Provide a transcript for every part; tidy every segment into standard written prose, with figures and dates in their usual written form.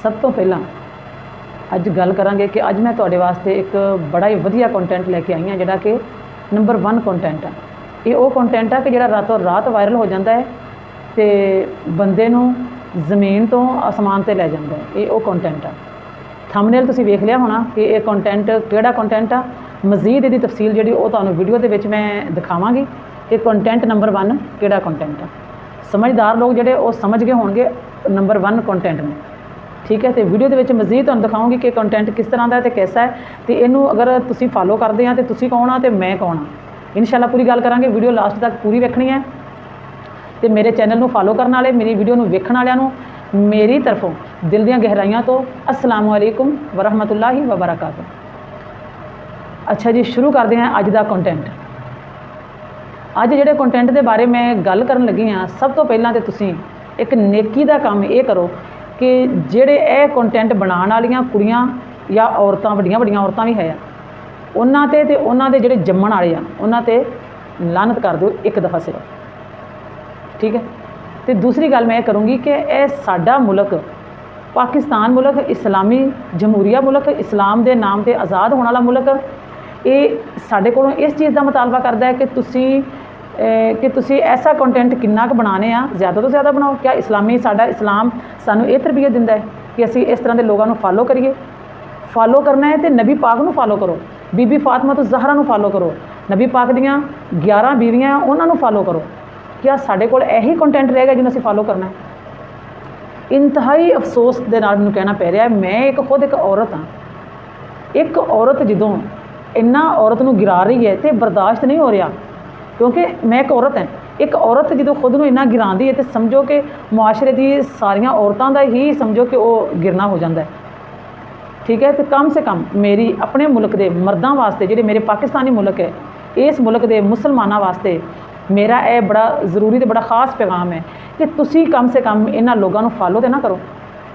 सब तो पहला अज गल करांगे कि अज मैं तुहाडे वास्ते एक बड़ा ही वधिया कंटेंट लैके आई हाँ, जिहड़ा कि नंबर 1 कंटेंट है। ये वो कंटेंट है कि जिहड़ा रातों रात वायरल हो जाता है तो बंदे नूं जमीन तो आसमान ते लै जाता है। ये वो कंटेंट है। थंबनेल तुसीं वेख लिया होना कि ये कंटेंट किहड़ा कंटेंट आ। मजीद इहदी तफसील जिहड़ी वो तुहानूं वीडियो दे विच मैं दिखावांगी कि कंटेंट नंबर 1 किहड़ा कंटेंट आ। समझदार लोग जिहड़े वो समझ गए होणगे नंबर 1 कंटेंट में, ठीक है। तो वीडियो के विच मजीद तुहानूं दिखाऊंगी कि कंटेंट किस तरह का है तो कैसा है, तो इनू अगर तुसीं फॉलो करते हैं तो तुसीं कौन आ तो मैं कौन आ। इंशाअल्लाह पूरी गल करांगे। वीडियो लास्ट तक पूरी वेखनी है। तो मेरे चैनल नूं फॉलो करने वाले, मेरी वीडियो नूं वेखण वालिआं नूं मेरी तरफों दिल दीआं गहराइयां तो अस्सलाम वालेकुम वरहमतुल्लाहि वबरकातुह। अच्छा जी, शुरू करते हैं अज का कंटेंट। अज जिहड़े कंटेंट के बारे मैं गल करन लगी हाँ, सब तो पहलां तो तुसीं एक नेकी का काम ये करो कि जिहड़े ये कंटेंट बनाने वालियां कुड़ियां या औरतां, वड्डियां वड्डियां औरतां भी है, उन्हां ते ते उन्हां दे जिहड़े जम्मण वाले आ उन्हां ते लानत कर दो एक दफ़ा सिर्फ, ठीक है। तो दूसरी गल मैं करूँगी कि यह साडा मुल्क पाकिस्तान मुल्क, इस्लामी जमहूरिया मुल्क, इस्लाम के नाम से आज़ाद होने वाला मुल्क, ये साडे कोलों इस चीज़ का मुतालबा करता है कि तुसी ऐसा कंटेंट किन्ना क बनाने आ, ज़्यादा तो ज़्यादा बनाओ। क्या इस्लामी साडा इस्लाम सानू ये तरबियत दिंदा है कि असी इस तरह के लोगों को फॉलो करिए। फॉलो करना है तो नबी पाक नू फॉलो करो, बीबी फातिमा तो ज़हरा नू फॉलो करो, नबी पाक दियाँ 11 बीवियाँ उन्होंने फॉलो करो। क्या साडे कोल यही कंटेंट रहेगा जिन्होंने असीं फॉलो करना है। इंतहाई अफसोस के नाल मैनूं कहना पै रहा है, मैं खुद एक औरत हाँ। एक औरत जदों इन्ना औरत नूं गिरा रही है तो बर्दाश्त नहीं हो रहा, क्योंकि मैं एक औरत है। एक औरत जो खुद को इन्ना गिराती है तो समझो कि मुआशरे की सारिया औरतों का ही समझो कि वह गिरना हो जाता है, ठीक है। तो कम से कम मेरी अपने मुल्क के मर्दों वास्ते, जिहड़े मेरे पाकिस्तानी मुल्क है, इस मुल्क के मुसलमानों वास्ते मेरा यह बड़ा ज़रूरी तो बड़ा खास पैगाम है कि तुसी कम से कम इन्हां लोगों को फॉलो तो ना करो।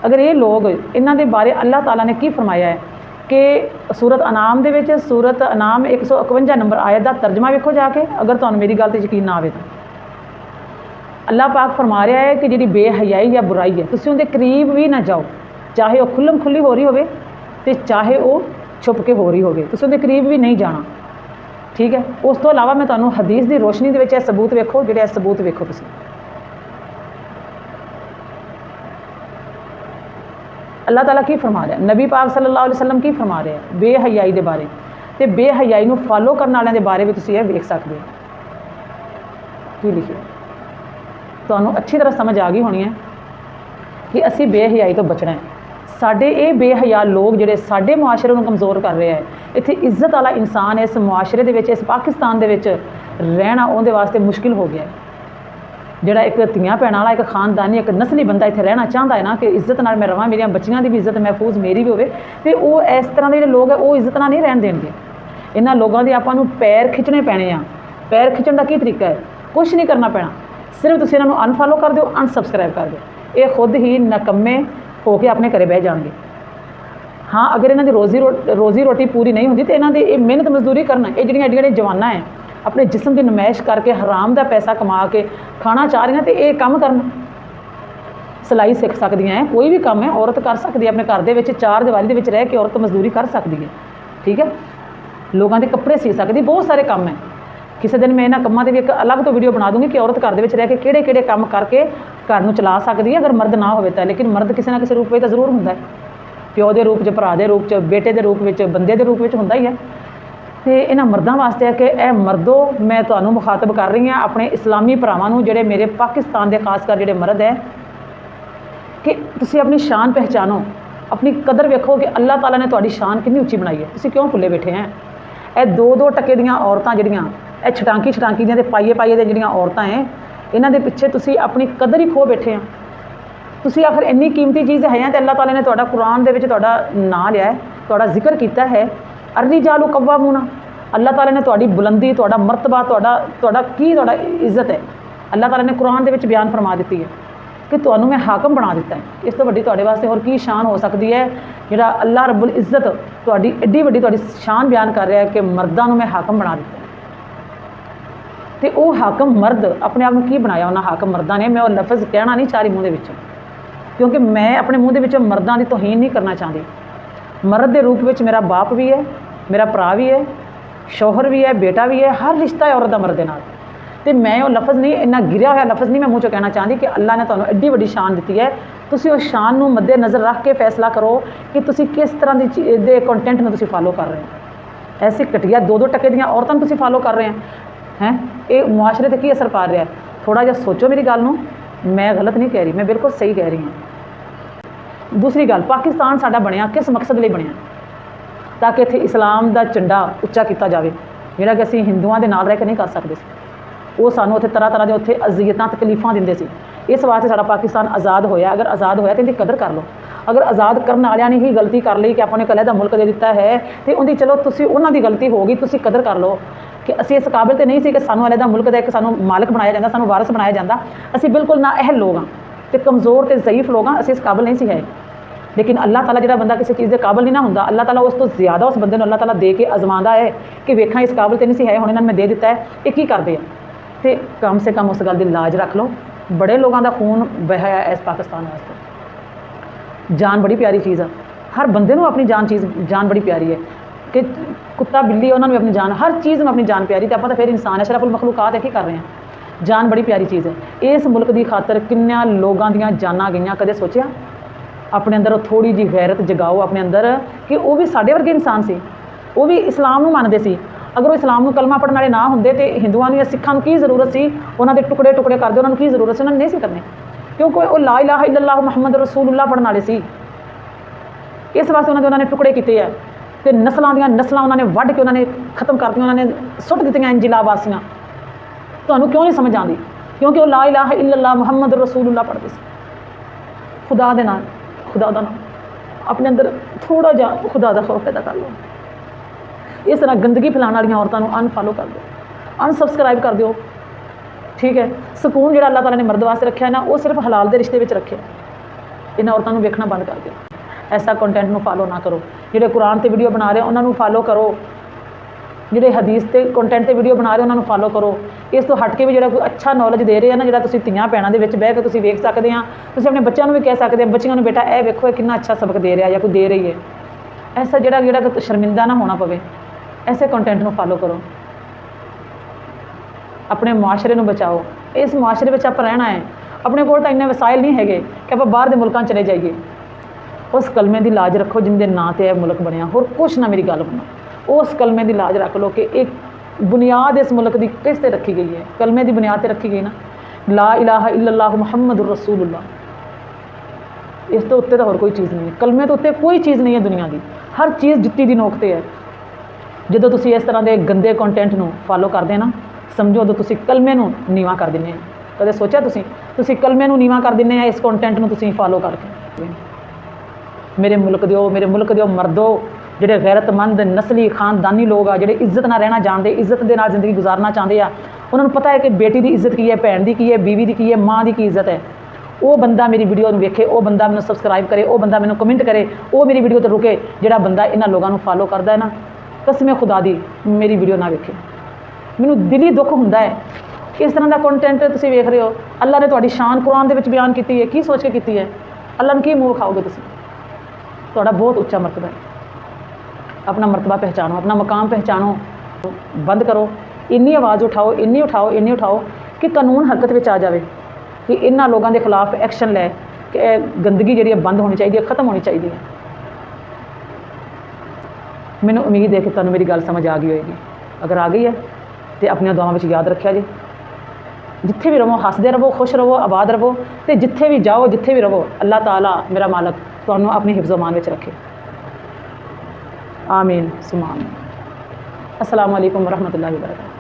अगर ये लोग इन्हां दे बारे अल्लाह ताला ने की फरमाया है कि सूरत अनाम दे विच, सूरत अनाम 151 नंबर आयत का तर्जमा वेखो जाके, अगर तुहानूं मेरी गल ते यकीन ना आवे तो। अल्लाह पाक फरमा रहा है कि जिहड़ी बेहयाई या बुराई है तुसीं उहदे करीब भी ना जाओ, चाहे वह खुल्लम खुल्ली हो रही होवे ते चाहे वह छुप के हो रही होवे, तुसीं उहदे करीब भी नहीं जाना, ठीक है। उस तो इलावा मैं तुहानूं हदीस की रोशनी दे विच ये सबूत वेखो, जिहड़े सबूत वेखो तुसीं। अल्लाह ताला की फरमा रहा है, नबी पाक सल्लल्लाहु अलैहि वसल्लम की फरमा रहे हैं बेहयाई के बारे, तो बेहयाई नूं फॉलो करने वालों के बारे में तुसीं वेख सकते हो। की लिखिए तुहानूं अच्छी तरह समझ आ गई होनी है कि असी बेहयाई तो बचना है। साडे ये बेहया लोग जिहड़े साडे मुआशरे नूं कमज़ोर कर रहे हैं, इत्थे इज्जत वाला इंसान इस मुआशरे दे विच, इस पाकिस्तान दे विच रहना उहदे वास्ते मुश्किल हो गया है। जिहड़ा एक धीआं भैणां वाला, एक खानदानी, एक नस्ली बंदा इत्थे रहना चाहता है ना कि इज्जत नाल मैं रवां, मेरियां बच्चियां की भी इज्जत महफूज मेरी भी होवे, तो वो इस तरह के जिहड़े लोग है वो इज्जत नाल नहीं रहन देणगे। इन्हां लोगों के आपां नूं पैर खिंचने पैणे आ। पैर खिंचण का की तरीका है? कुछ नहीं करना पैना, सिर्फ तुसीं इन्हां नूं अनफॉलो कर दो, अनसबसक्राइब कर दो। ये खुद ही नकम्मे होकर अपने घरे बह जाएंगे। हाँ, अगर इन्हां दी रोजी रोटी पूरी नहीं होती तो इन्हां दी ये मेहनत मजदूरी करना, ये जिहड़ियां एड्डियां जवानां है अपने जिस्म की नुमाइश करके हराम का पैसा कमा के खाना चाह रही हैं, तो ये काम करना। सिलाई सीख सकती हैं, कोई भी काम है औरत कर सकती है, अपने घर दे विच चार दीवारी दे विच रह के औरत मजदूरी कर सकती है, ठीक है। लोगों के कपड़े सी सकती, बहुत सारे काम है। किसी दिन मैं इन्होंने कामों की भी एक अलग तो वीडियो बना दूँगी कि औरत घर दे विच रह के किहड़े काम करके घर नूं चला सकती है, अगर मर्द ना होवे तां। लेकिन मर्द किसी ना किसी रूप में तो जरूर हुंदा है, प्यो के रूप च, भरा के रूप च, बेटे के रूप में, बंदे के रूप में हुंदा ही है। तो इन्हां मर्दों वास्ते है कि ए मर्दो, मैं तुहानूं मुखातब कर रही हाँ अपने इस्लामी भरावां नूं, जिहड़े मेरे पाकिस्तान के खासकर जिहड़े मर्द है, कि तुसीं अपनी शान पहचानो, अपनी कदर वेखो कि अल्लाह ताला ने तुहाडी शान कितनी उच्ची बनाई है। तुसीं क्यों भुल्ले बैठे हैं? ए 2-2 टके दीयां औरतां जिहड़ियां ए छटांकी दियां ते पाइए दे जिहड़ियां औरतां हैं, इन्हां दे पिछे तुसीं अपनी कदर ही खो बैठे हैं। तुसीं आखिर इन्नी कीमती चीज़ है तो अल्लाह ताला ने तुहाडा कुरान दे विच तुहाडा नाम लिया है, तुहाडा जिक्र किया है, अर्रिजालु कव्वामूना। अल्लाह ताला ने तुहाडी बुलंदी, तुहाडा मरतबा, तुहाडा इज्जत है, अल्लाह ताला ने कुरान दे विच बयान फरमा दी है कि तुहानूं मैं हाकम बना दिता है। इस तो वड्डी तुहाडे वास्ते होर की शान हो सकती है, जिहड़ा अल्लाह रब्बुल इज्जत तुहाडी एड्डी वड्डी तुहाडी शान बयान कर रहा है कि मर्दां नूं मैं हाकम बना दिता है। तो वह हाकम मर्द अपने आप को की बनाया उन्होंने हाकम मर्दा ने, मैं वो लफ्ज़ कहना नहीं चाह रही मूँह दे विचों, क्योंकि मैं अपने मूँह के मर्दां की तौहीन नहीं करना चाहती। मर्द के रूप में मेरा बाप भी है, मेरा भरा भी है, शौहर भी है, बेटा भी है, हर रिश्ता है औरत का मर्द के नाल। तो मैं वो लफज़ नहीं, इन्ना गिरिया हुआ लफज़ नहीं मैं मूँह चो कहना चाहती कि अल्लाह ने तुहानूं एड्डी वड्डी शान दी है। तुसीं उस शान नूं मद्देनज़र रख के फैसला करो कि तुसीं किस तरह दे कंटेंट में तुसीं फॉलो कर रहे हो। ऐसी घटिया 2-2 टके दियां औरतां तुसीं फॉलो कर रहे हैं ये मुआशरे ते की असर पा रहा है? थोड़ा जिहा सोचो मेरी गल नूं। मैं गलत नहीं कह रही, मैं बिल्कुल सही कह रही हूँ। दूसरी गल, पाकिस्तान साडा बनिया किस मकसद लिए बनिया? ताकि इत्थे इस्लाम का झंडा उच्चा किया जाए, जिहड़ा कि असीं हिंदुआं दे नाल रह के नहीं कर सकते। वो सानूं उत्थे तरह तरह के उत्थे अज़ियतां तकलीफां दिंदे सी। इस वास्ते साडा पाकिस्तान आज़ाद होया। अगर आज़ाद होया तो इहदी कदर कर लो। अगर आज़ाद करने वालियां ने ही गलती कर ली कि अपने कलह का मुल्क दे दिता है तो उनकी चलो तुसीं उन्हां दी गलती होगी, तुसीं कदर कर लो कि असीं इस काबिल तो नहीं सी कि सानूं अलहदा मुल्क का एक सानूं मालिक बनाया जाता, सानूं वारिस बनाया जाता। असीं बिल्कुल ना अहल लोग हाँ तो कमज़ोर तो ज़ईफ लोग हाँ, असीं इस काबिल नहीं सी है। लेकिन अल्लाह ताला जिहड़ा बंदा किसी चीज़ के काबिल नहीं ना हुंदा, अल्लाह ताला उस तो ज़्यादा उस बंदे नूं अल्लाह ताला दे के आजमांदा है कि वेखां इस काबिल तो नहीं सी है, हुण इन्हां नूं मैं दे दिता है, ये की करदे आ। तो कम से कम उस गल की लाज रख लो। बड़े लोगों का खून बहाया इस पाकिस्तान वास्ते। जान बड़ी प्यारी चीज़ है, हर बंदे नूं अपनी जान बड़ी प्यारी है कि कुत्ता बिल्ली उन्होंने अपनी जान, हर चीज़ में अपनी जान प्यारी। तो आप तो फिर इंसान है, शरफुल मखलूकात है, की कर रहे हैं। जान बड़ी प्यारी चीज़ है। इस मुल्क की खातर किन्नियां लोगों दी जानां गईयां, कदे सोचिया? अपने अंदर थोड़ी जी गैरत जगाओ अपने अंदर कि वो भी साढ़े वर्गे इंसान से, वो भी इस्लाम नूं मनदे सी। अगर वो इस्लाम नूं कलमा पढ़ने वाले ना होंदे तो हिंदुआं नूं या सिखां नूं की जरूरत सी उन्हां दे टुकड़े टुकड़े करदे, उन्हां नूं की जरूरत सी? उन्होंने नहीं सी करने, क्योंकि वो ला इलाहा इल्लल्लाह मुहम्मद रसूलुल्लाह पढ़ने वाले सी। इस वास्ते उन्होंने टुकड़े किए है तो नस्लों दी नस्लां उन्होंने वढ़ के उन्होंने खत्म कर दियां, उन्होंने सुट दित्तियां इंजिलावासियां। तुहानूं क्यों नहीं समझ आती? क्योंकि वो ला इलाहा इल्लल्लाह मुहम्मद रसूलुल्लाह पढ़ते सी। खुदा दे नाल, खुदा दा नाम अपने अंदर थोड़ा जा खुदा दा खौफ पैदा कर लो। इस तरह गंदगी फैलाने वाली औरतों को अनफॉलो कर दो, अनसबसक्राइब कर दो। ठीक है, सुकून जो अल्लाह ताला ने मर्द वास्ते रखा है ना, वो सिर्फ हलाल के रिश्ते में रखे। इन औरतों को वेखना बंद कर दो, ऐसा कंटेंट में फॉलो ना करो। जो कुरान से वीडियो बना रहे हैं उन्होंने फॉलो करो, जो हदीस से कंटेंट से वीडियो बना रहे उन्होंने फॉलो करो। इस तो हट के भी जो कोई अच्छा नॉलेज दे रहे हैं ना, जो तुम धियां भैनों के बह के तुम वेख सकते हैं, तुम अपने बच्चों भी कह सकते हैं, बच्चियों बेटा ए वेखो कितना अच्छा सबक दे रहा है या कोई दे रही है। ऐसा जो शर्मिंदा ना होना पवे, ऐसे कंटेंट में फॉलो करो। अपने मुआशरे को बचाओ। इस मुआशरे में आप रहना है, अपने को इन्ने वसाइल नहीं है कि आप बाहर के मुल्कों चले जाइए। उस कलमे की लाज रखो जिनके नाँ से यह मुल्क बनया, होर कुछ ना मेरी गल बनो। उस कलमे की लाज रख लो कि एक बुनियाद इस मुल्क की किस ते रखी गई है, कलमे की बुनियाद पर रखी गई ना, ला इलाहा इल्लल्लाह मुहम्मद रसूलुल्लाह। इस तो उत्ते तो होर कोई चीज़ नहीं है, कलमे तो उत्ते कोई चीज़ नहीं है दुनिया की। हर चीज़ जुत्ती की नोक ते है। जो तुम इस तरह के गंदे कंटेंट को फॉलो करते ना, समझो तो तुम कलमे को नीवा कर दें। कदे सोचा तुम कलमे को नीवा कर दें इस कंटेंट को तुम फॉलो करके? मेरे मुल्क दो मर्दो, जोड़े गैरतमंद नस्ली खानदानी लोग आ, जोड़े इज्जत ना रहना जानते, इज्जत के नाल जिंदगी गुजारना चाहते हैं, उन्होंने पता है कि बेटी की इज्जत की है, भैन की है, बीवी की है, माँ की इज्जत है। वो बंदा मेरी वीडियो वेखे, वो बंदा मैंने सबसक्राइब करे, वो बंदा मैंने कमेंट करे, वो मेरी वीडियो तो रुके। जोड़ा बंदा इन्होंने लोगों को फॉलो करता है ना, कसम खुदा दी मेरी वीडियो ना वेखे, मैनू दिली दुख होंदा है। इस तरह का कंटेंट तुसीं वेख रहे हो। अल्लाह ने तुहाडी शान कुरान दे विच बयान की है, की सोच के की है? अल्लाह ने की मुँह खाओगे तुसीं? तुहाडा बहुत उच्चा मरतबा है। अपना मरतबा पहचानो, अपना मकाम पहचानो। बंद करो, इन्नी आवाज़ उठाओ, इन्नी उठाओ, इन्नी उठाओ कि कानून हरकत में आ जाए, कि इन्हां लोगों के खिलाफ एक्शन लै कि गंदगी जी बंद होनी चाहिए, खत्म होनी चाहिए। मैनूं उम्मीद है कि तुहानूं मेरी गल समझ आ गई होएगी। अगर आ गई है तो अपनी दुआवां में याद रखिया जी। जिथे भी रहो हसदे रहो, खुश रहो, आबाद रहो, तो जिथे भी जाओ, जिथे भी रहो, अल्लाह ताला मेरा मालक तुहानूं अपनी हिफ्ज़ो मान में रखे। आमीन सुमा आमीन। अस्सलामु अलैकुम वरहमतुल्लाहि वबरकातुहू।